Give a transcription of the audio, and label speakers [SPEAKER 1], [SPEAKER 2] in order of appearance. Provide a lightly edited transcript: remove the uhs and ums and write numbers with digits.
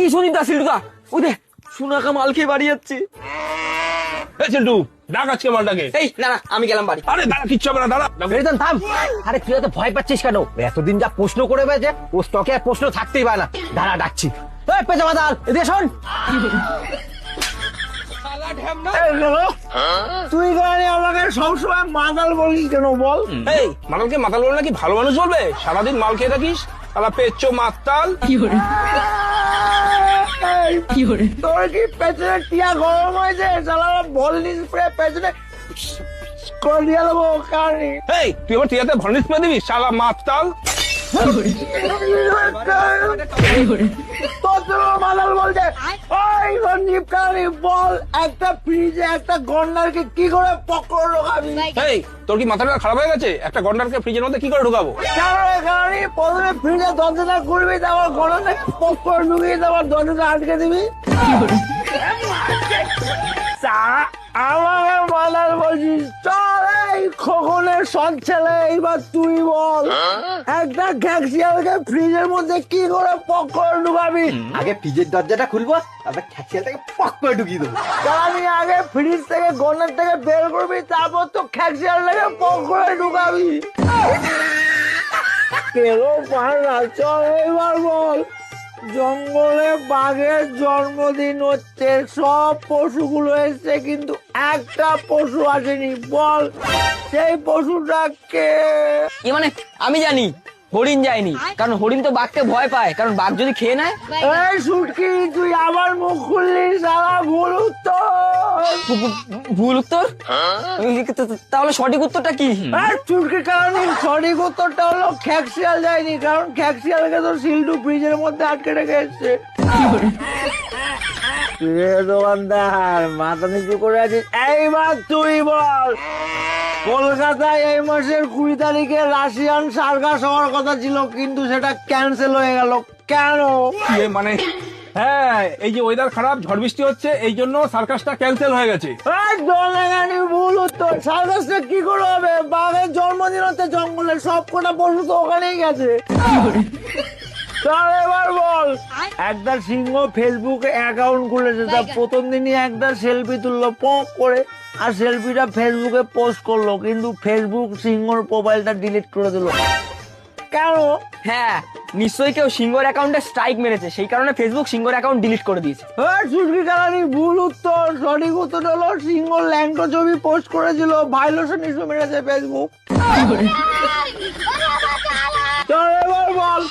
[SPEAKER 1] এই সুনিতা সিলটুকা ওই দে সুনাকা মাল খেয়ে বাড়ি যাচ্ছি।
[SPEAKER 2] চিন্টু ডাক আজকে মালটাকে।
[SPEAKER 1] এই না না আমি গেলাম বাড়ি।
[SPEAKER 2] আরে দাঁড়া, কিচ্ছু হবে না, দাঁড়া।
[SPEAKER 3] রিতন থাম। আরে তুই এত ভয় পাচ্ছিস কেন? এতদিন যা প্রশ্ন করে বেড়েছে ও স্টকে প্রশ্ন থাকতেই পারে না। দাঁড়া ডাকছি। এই পেঁচা মাতাল এদিকে শোন।
[SPEAKER 4] তুই গানে আমাকে সবসময় মাতাল বলিস কেন বল?
[SPEAKER 2] এই মাতালকে মাতাল বলে নাকি ভালো মানুষ বলবে? সারাদিন মাল খেয়ে থাকিস, তাহলে পেচ্ছো মাতাল।
[SPEAKER 4] তোর কি পেছনে টিয়া গরম হয়েছে? সালারা বলনিস পেছনে করে দিয়ে দেবো কারণে।
[SPEAKER 2] এই তুই আবার টিয়াতে ভর্নিশ করে দিবি শালা মাতাল।
[SPEAKER 4] তোর জন্য মাতাল বলছে। ওই সঞ্জীব কারণে বল, একটা ফ্রিজে একটা গন্ডারকে কি করে পকড় ঢোকাবি?
[SPEAKER 2] এই তোর কি মাথাটা খারাপ হয়ে গেছে? একটা গন্ডারকে ফ্রিজের মধ্যে কি করে ঢুকাবো?
[SPEAKER 4] কারণে প্রথমে ফ্রিজে দরজাটা খুলবি, তারপর গন্ডারটা পকড় ঢুকিয়ে তারপর দরজাটা আটকে দিবি। আমাকে মাতাল বলছিস? চল এই খোকনের সৎ ছেলে, এইবার তুই বল একটা ঘ্যাক্সিয়ালকে ফ্রিজের মধ্যে কি করে পকড় ঢুকাবি?
[SPEAKER 3] আগে ফ্রিজের দরজাটা খুলবো, তারপর খ্যাচিয়ালটাকে পক করে ঢুকিয়ে দেবো।
[SPEAKER 4] আমি আগে ফ্রিজ থেকে গন্ডার থেকে বের করবি, তারপর তো ঘ্যাক্সিয়ালটাকে পকড়ে ঢুকাবি। কেন পারলা? চল এইবার বল। জঙ্গলে বাঘের জন্মদিন হচ্ছে, সব পশুগুলো এসছে কিন্তু একটা পশু আসেনি। বল সেই পশুটা কে?
[SPEAKER 1] কি মানে আমি জানি হরিণ যায়নি, কারণ হরিণ তো বাঘকে ভয় পায়, কারণ বাঘ যদি খেয়ে নেয়।
[SPEAKER 4] এই সুটকি, তুই আবার মুখ খুললি, সারা ভুল উত্তর।
[SPEAKER 1] ভুল উত্তর? তাহলে সঠিক উত্তরটা কি?
[SPEAKER 4] চুটকির কারণে সঠিক উত্তরটা হলো খ্যাক্সিয়াল যায়নি, কারণ খ্যাক্সিয়ালকে তো সিল্টু ফ্রিজের মধ্যে আটকে রেখে এসছে। দোকানদার মাথা নিচু করে আছিস, এইবার তুই বল। কলকাতায় এই মাসের 20 তারিখে রাশিয়ান সার্কাস হওয়ার কথা ছিল, কিন্তু সেটা ক্যান্সেল হয়ে গেল কেন?
[SPEAKER 2] মানে হ্যাঁ, এই যে ওয়েদার খারাপ, ঝড় বৃষ্টি হচ্ছে, এই জন্য সার্কাসটা ক্যান্সেল হয়ে গেছে।
[SPEAKER 4] ভুল উত্তর। সার্কাসটা কি করে হবে? বাঘের জন্মদিন হচ্ছে জঙ্গলে, সব কটা পশু তো ওখানেই গেছে। এবার বল, একটা সিংহ ফেসবুকে অ্যাকাউন্ট খুলেছে, তা প্রথম দিনই একটা সেলফি তুললো পক করে, আর সেলফিটা ফেসবুকে পোস্ট করলো, কিন্তু ফেসবুক সিংহর প্রোফাইলটা ডিলিট করে দিল কেন?
[SPEAKER 1] হ্যাঁ নিশ্চয়ই কেউ সিংহর অ্যাকাউন্টে স্ট্রাইক মেরেছে, সেই কারণে ফেসবুক সিংহর অ্যাকাউন্ট ডিলিট করে দিয়েছে।
[SPEAKER 4] সুটকি কারণে ভুল উত্তর। সঠিক উত্তর হলো সিংহ ল্যাংটো ছবি পোস্ট করেছিল, ভাইলেশন ইস্যু মেরেছে ফেসবুক। চল এবার বল।